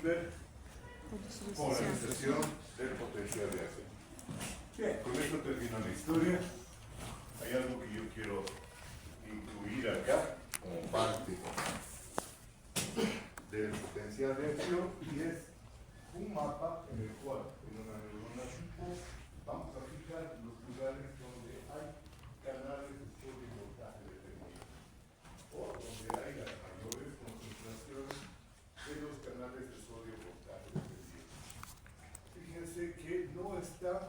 hiperpolarización del potencial de acción. Bien, con esto termino la historia. Hay algo que yo quiero incluir acá como parte del potencial de acción y es un mapa en el cual en una neurona tipo vamos a fijar los lugares donde hay canales de sodio y voltaje dependientes o donde hay las mayores concentraciones de los canales de sodio y voltaje dependientes. Fíjense que no están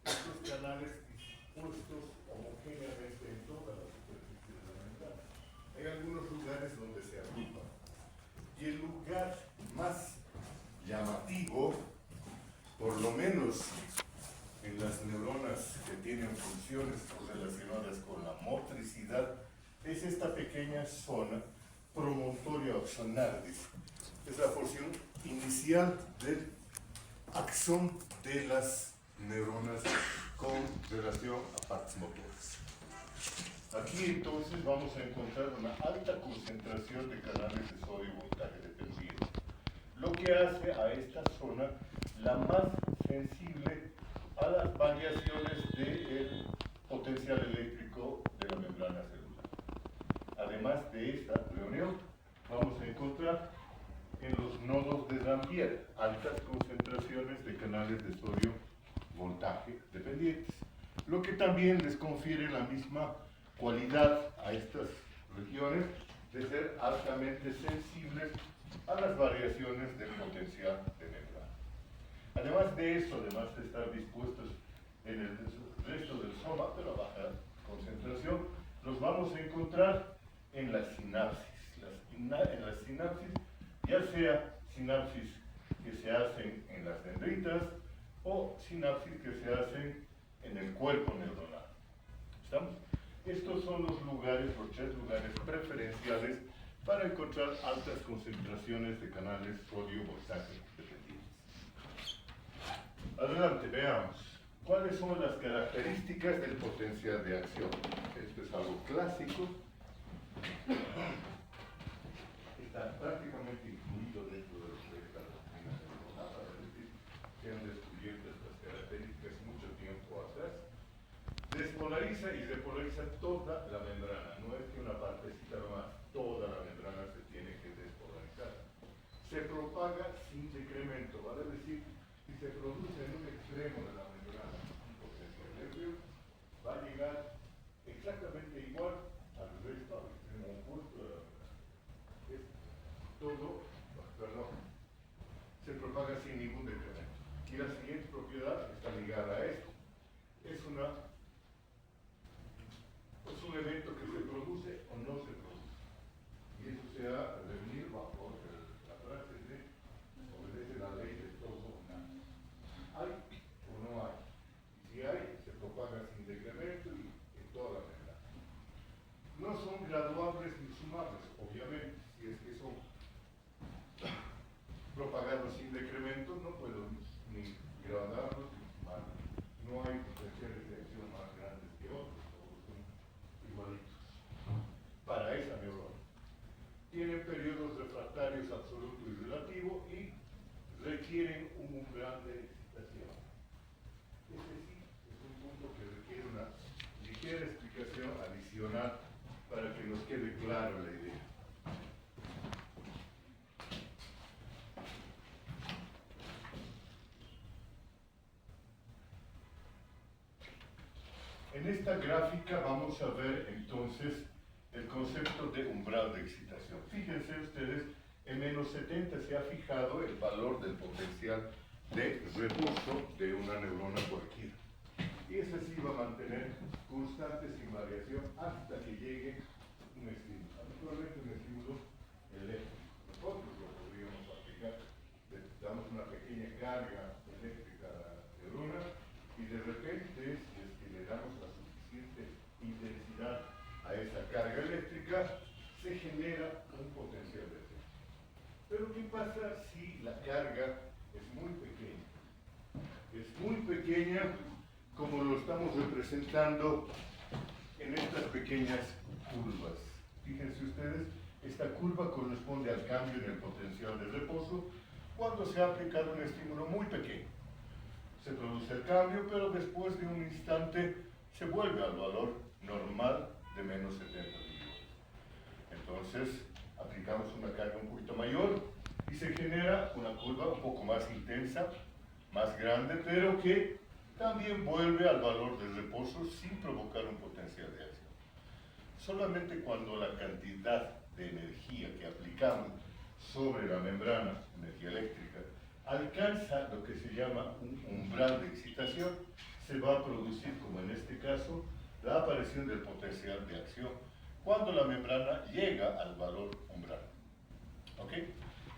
estos canales dispuestos homogéneamente en toda la superficie de la membrana. Hay algunos lugares donde se agrupan. Y el lugar más llamativo, por lo menos en las neuronas que tienen funciones relacionadas con la motricidad, es esta pequeña zona promontoria axonardis. Es la porción inicial del axón de las neuronas con relación a partes motoras. Aquí entonces vamos a encontrar una alta concentración de canales de sodio y voltaje dependiente, lo que hace a esta zona la más sensible a las variaciones del potencial eléctrico de la membrana celular. Además de esta reunión, vamos a encontrar en los nodos de Dampier altas concentraciones de canales de sodio voltaje dependientes, lo que también les confiere la misma cualidad a estas regiones de ser altamente sensibles a las variaciones del potencial de membrana. Además de eso, además de estar dispuestos en el resto del soma, pero a baja concentración, los vamos a encontrar en las sinapsis. En las sinapsis, ya sea sinapsis que se hacen en las dendritas o sinapsis que se hacen en el cuerpo neuronal. ¿Estamos? Estos son los lugares, los 3 lugares preferenciales para encontrar altas concentraciones de canales sodio-voltaje dependientes. Adelante, veamos. ¿Cuáles son las características del potencial de acción? Esto es algo clásico. Está prácticamente incluido dentro de esta doctrina neuronal, para decir que han descubierto estas características mucho tiempo atrás. Despolariza y repolariza toda la membrana, no es que una partecita nomás, toda la membrana se tiene que despolarizar. Se propaga sin decremento, vale decir, si se produce en un extremo de la membrana un potencial eléctrico, va a llegar exactamente igual al resto, al extremo opuesto de la membrana. Es todo, perdón, se propaga sin ningún decremento. Y la siguiente propiedad está ligada a esto. Es un evento que se produce o no se produce. Y eso se ha de venir bajo la frase de obedece la ley de todo o nada. ¿Hay o no hay? Y si hay, se propaga sin decremento y en toda la membrana. No son graduables ni sumables, obviamente. Si es que son propagados sin decremento, no puedo ni graduarlos ni sumarlos. No hay potenciales de acción más grandes que otros, todos son igualitos. Para esa neurona. Tienen periodos refractarios absoluto y relativo y requieren un umbral de excitación. Este sí es un punto que requiere una ligera explicación adicional para que nos quede claro la idea. En esta gráfica vamos a ver entonces el concepto de umbral de excitación. Fíjense ustedes, en menos 70 se ha fijado el valor del potencial de reposo de una neurona cualquiera. Y ese sí va a mantener constante sin variación hasta que llegue un estímulo. Actualmente un estímulo eléctrico. Nosotros lo podríamos aplicar. Damos una pequeña carga eléctrica a la neurona y de repente, si es que le damos la suficiente intensidad a esa carga eléctrica, se genera un potencial de acción. Pero ¿qué pasa si la carga es muy pequeña? Es muy pequeña como lo estamos representando en estas pequeñas curvas. Fíjense ustedes, esta curva corresponde al cambio en el potencial de reposo cuando se ha aplicado un estímulo muy pequeño. Se produce el cambio, pero después de un instante se vuelve al valor normal de menos 70 milivolts. Entonces, aplicamos una carga un poquito mayor y se genera una curva un poco más intensa, más grande, pero que también vuelve al valor de reposo sin provocar un potencial de acción. Solamente cuando la cantidad de energía que aplicamos sobre la membrana, energía eléctrica, alcanza lo que se llama un umbral de excitación, se va a producir, como en este caso, la aparición del potencial de acción cuando la membrana llega al valor umbral. ¿Ok?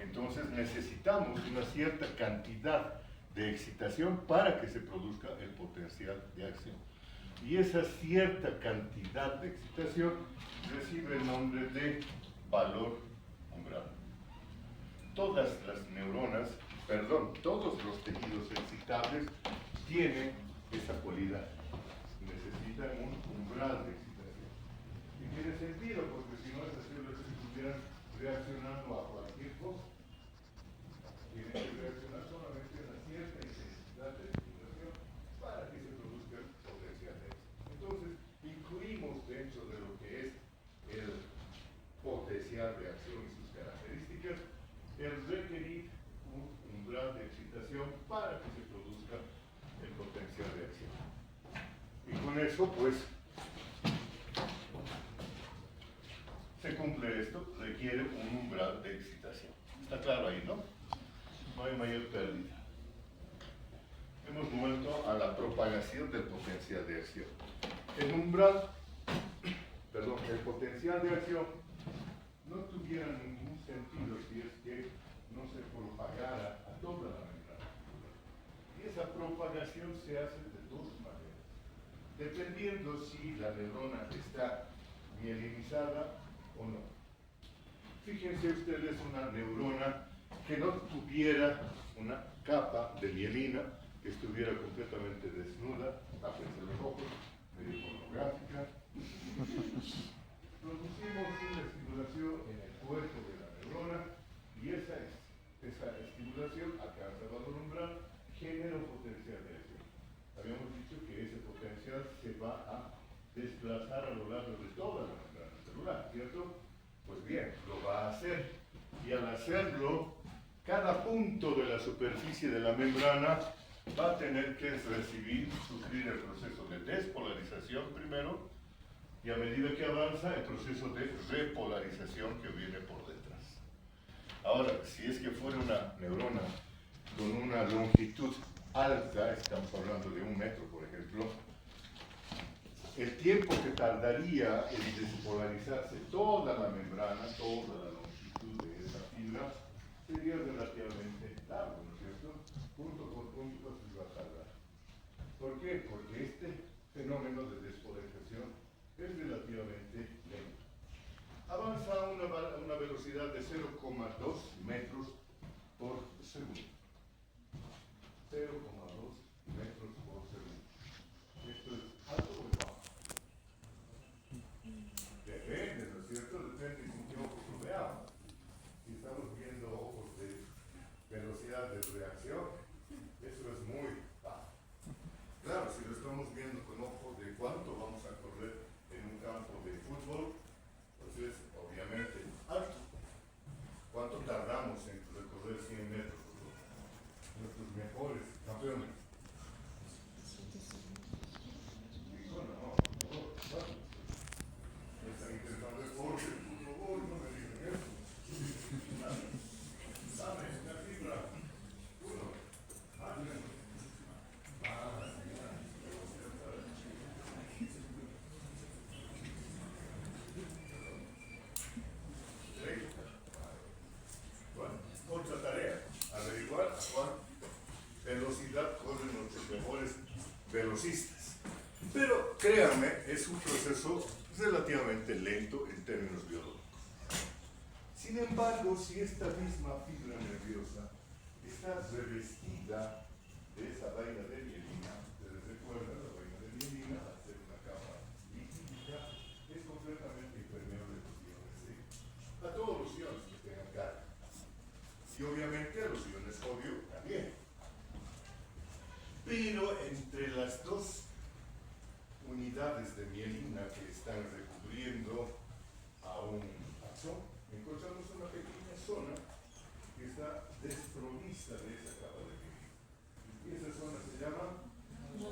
Entonces necesitamos una cierta cantidad de excitación para que se produzca el potencial de acción. Y esa cierta cantidad de excitación recibe el nombre de valor umbral. Todas las neuronas, todos los tejidos excitables tienen esa cualidad. Necesitan un umbral de excitación. Y tiene sentido, porque si no esas células estuvieran reaccionando a cualquier cosa, tienen que reaccionar solamente a una cierta intensidad de estimulación para que se produzca el potencial de acción. Entonces, incluimos dentro de lo que es el potencial de acción y sus características, el requerir un umbral de excitación para que se produzca el potencial de acción. Y con eso, pues, se cumple esto, requiere un umbral de excitación. Está claro ahí, ¿no? No hay mayor pérdida. Hemos vuelto a la propagación del potencial de acción. El potencial de acción no tuviera ningún sentido si es que no se propagara a toda la membrana. Y esa propagación se hace de dos maneras, dependiendo si la neurona está mielinizada o no. Fíjense ustedes una neurona que no tuviera una capa de mielina, que estuviera completamente desnuda, tápense los ojos, medio pornográfica. Producimos una estimulación en el cuerpo de la neurona y esa estimulación alcanza el valor umbral, genera un potencial de acción. Habíamos dicho que ese potencial se va a desplazar a lo largo de toda la membrana celular, ¿cierto? Pues bien, lo va a hacer. Y al hacerlo, cada punto de la superficie de la membrana va a tener que sufrir el proceso de despolarización primero, y a medida que avanza, el proceso de repolarización que viene por detrás. Ahora, si es que fuera una neurona con una longitud alta, estamos hablando de 1 metro, por ejemplo, el tiempo que tardaría en despolarizarse toda la membrana, toda la longitud de esa fibra, sería relativamente largo, ¿no es cierto? Punto por punto se va a tardar. ¿Por qué? Porque este fenómeno de despolarización es relativamente lento. Avanza a una velocidad de 0,2 metros por segundo. 0,2 metros por segundo. Esto es alto o es bajo. Depende, ¿no es cierto? Depende con qué ojos lo veamos. Si estamos viendo ojos de velocidad de reacción, eso es muy bajo. Claro, si lo estamos viendo con ojos de cuánto vamos a correr en un campo de fútbol, pues es obviamente alto. ¿Cuánto tardamos en recorrer 100 metros? Nuestros mejores campeones. Están intentando deporte, por favor, no me digan eso. Dame una cifra. 1. Otra tarea, averiguar a cuál velocidad corren nuestros mejores velocistas. Pero créanme, es un proceso relativamente lento en términos biológicos. Sin embargo, si esta misma fibra nerviosa está revestida de esa vaina de mielina, ustedes recuerdan, la vaina de mielina, al ser una capa lipídica, es completamente impermeable a los iones, ¿sí? A todos los iones que tengan carga. Y obviamente a los iones unidades de mielina que están recubriendo a un axón, encontramos una pequeña zona que está desprovista de esa capa de mielina. Y esa zona se llama un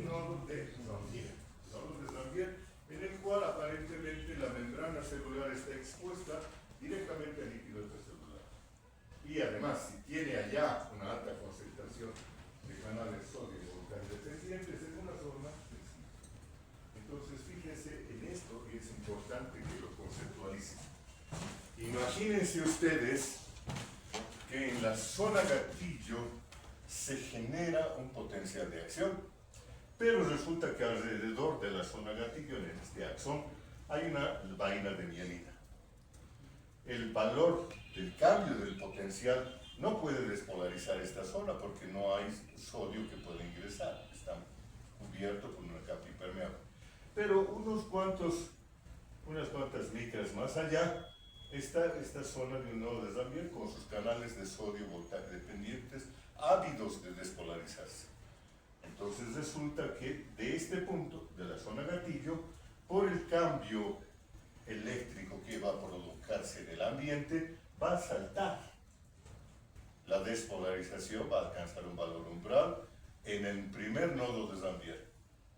nodo de Zambier. Nodo de Zambier, en el cual aparentemente la membrana celular está expuesta directamente al líquido extracelular. Y además, si tiene allá una alta concentración de canales sodio dependientes en una zona sensible. Entonces, fíjense en esto y es importante que lo conceptualicen. Imagínense ustedes que en la zona gatillo se genera un potencial de acción, pero resulta que alrededor de la zona gatillo, en este axón, hay una vaina de mielina. El valor del cambio del potencial no puede despolarizar esta zona porque no hay sodio que pueda ingresar, está cubierto por una capa impermeable. Pero unas cuantas micras más allá está esta zona de un nodo de Zambier con sus canales de sodio voltaje dependientes ávidos de despolarizarse. Entonces resulta que de este punto, de la zona gatillo, por el cambio eléctrico que va a provocarse en el ambiente, va a saltar. La despolarización va a alcanzar un valor umbral en el primer nodo de Zambier.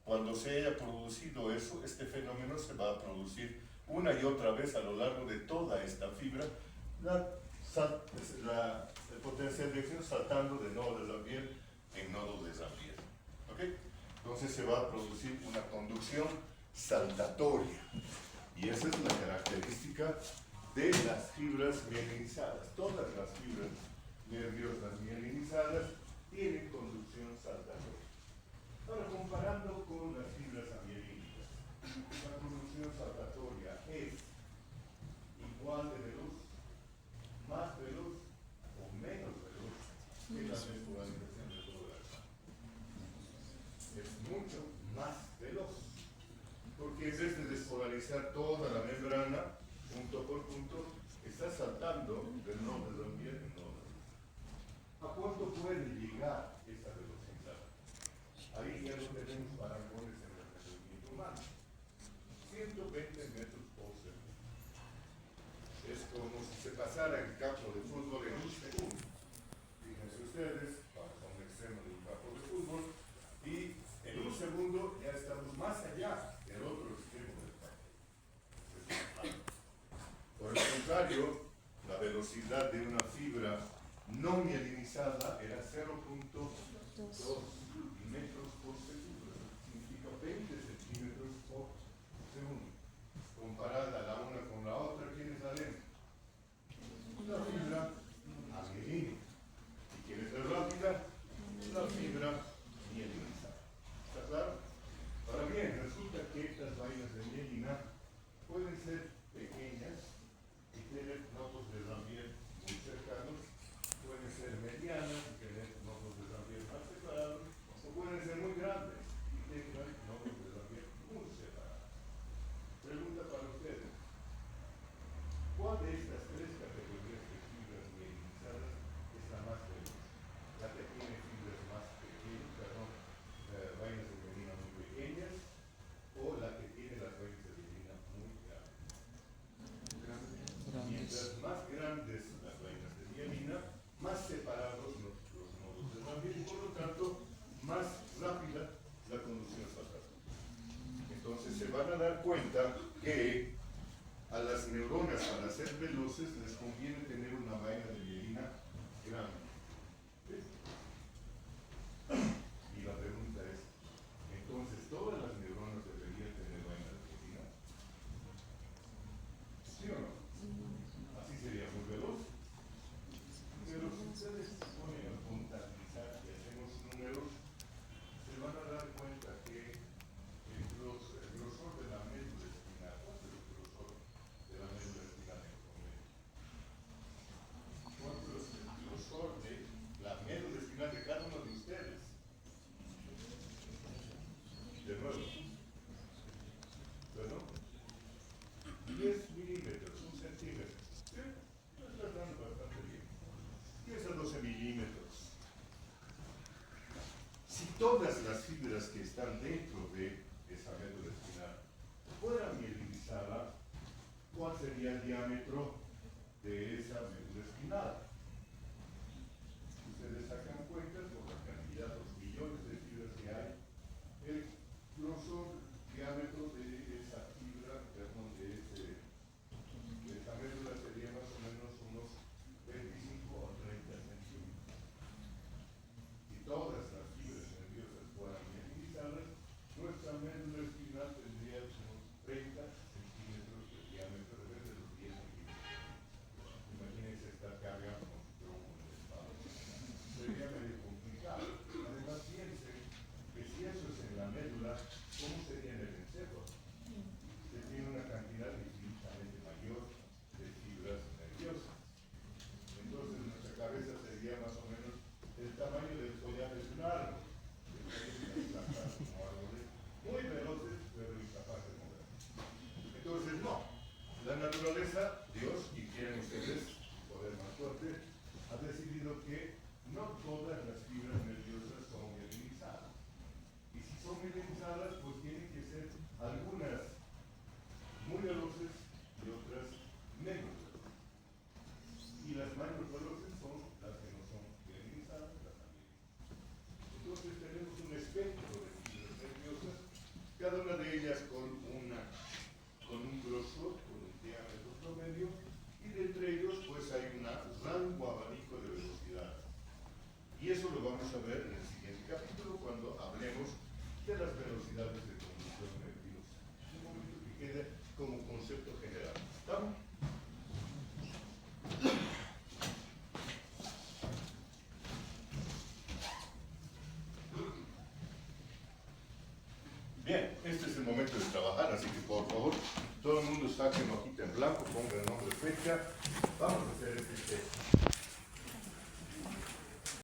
Cuando se haya producido eso, este fenómeno se va a producir una y otra vez a lo largo de toda esta fibra, el potencial de acción saltando de nodo de Zambier en nodo de Zambier. ¿Okay? Entonces se va a producir una conducción saltatoria. Y esa es la característica de las fibras mielinizadas. Todas las fibras nerviosas mielinizadas tienen conducción saltatoria. Ahora, comparando con las fibras amielínicas, la conducción saltatoria es igual de veloz, más veloz o menos veloz que la despolarización de todo el axón. Es mucho más veloz, porque en vez de despolarizar toda la membrana, punto por punto, está saltando del nodo de Zambier en nodo de Zambier. ¿A cuánto puede llegar esa velocidad? Ahí ya no tenemos paracones en el rendimiento humano. 120 metros por segundo. Es como si se pasara el campo de fútbol en un segundo. Fíjense ustedes, vamos a un extremo de un campo de fútbol y en un segundo ya estamos más allá del otro extremo del campo. Por el contrario, la velocidad de una fibra no mielinizada era 0.2 metros por segundo, significa 20 centímetros por segundo. Comparada la una con la otra, ¿quién es adentro? La fibra amielínica. ¿Y quién es la rápida? La fibra mielinizada. ¿Está claro? Ahora bien, resulta que estas vainas de mielina pueden ser pequeñas y tener nodos de Zambier muy cercanos, pueden ser medianas y tener nodos de Zambier más separados, o pueden ser muy grandes y tengan nodos de Zambier muy separados. Pregunta para ustedes: ¿cuál de estas tres categorías de fibras mielinizadas es la más veloz? ¿La que tiene fibras más pequeñas, vainas de mielina muy pequeñas, o la que tiene las vainas de mielina muy grandes? Mientras más grandes las vainas de mielina, más separados los nodos de Zambier y por lo tanto más rápida la conducción saltatoria. Entonces se van a dar cuenta que a las neuronas, para ser veloces, les conviene tener una vaina de mielina grande. ¿Sí? Y la pregunta es, entonces, ¿todas las neuronas deberían tener vaina de mielina? ¿Sí o no? Así sería muy veloz. Pero si ustedes se ponen a contabilizar y hacemos números, se van a dar cuenta que el grosor de la médula espinal, ¿cuánto es el grosor de la médula espinal en promedio? ¿Cuánto es el grosor de la médula espinal de cada uno de ustedes? De nuevo. ¿Bueno? 10 milímetros, 1 centímetro. ¿Sí? Lo estás dando bastante bien. 10 a 12 milímetros. Si todas las fibras que están dentro de esa médula el diámetro de esa médula espinal. Ustedes sacan cuentas por la cantidad, los millones de fibras que hay, el grosor, diámetro de esa fibra, perdón, de esa médula sería más o menos unos 25 o 30 centímetros. Si todas las fibras nerviosas fueran minimizadas, nuestra médula espinal tendría unos 30 centímetros de diámetro en vez de los 10 centímetros. Imagínense esta carga con un tronco en el espalda. Sería medio complicado. Además, piensen que si eso es en la médula, ¿cómo sería en el encéfalo? Que tiene una cantidad infinitamente mayor de fibras nerviosas. Entonces, nuestra cabeza sería más o menos el tamaño del follaje de un árbol. Como árboles muy veloces, pero incapaces de mover. Entonces, no. La naturaleza, Dios, y quieren ustedes poder más fuerte, ha decidido que no todas las fibras nerviosas son mielinizadas. Y si son mielinizadas, pues tienen que ser algunas muy veloces y otras menos veloces. Y las menos veloces son las que no son mielinizadas, las amielizadas. Entonces tenemos un espectro de fibras nerviosas, cada una de ellas con un grosor, con un diámetro promedio, y de entre ellos pues hay un rango abanico de velocidades. Y eso lo vamos a ver en el siguiente capítulo cuando hablemos de las velocidades de conducción nerviosa. Un momento que quede como concepto general. ¿Estamos? Bien, este es el momento de trabajar, así que por favor, todo el mundo saque una hojita en blanco, ponga el nombre, fecha. Vamos a hacer este test.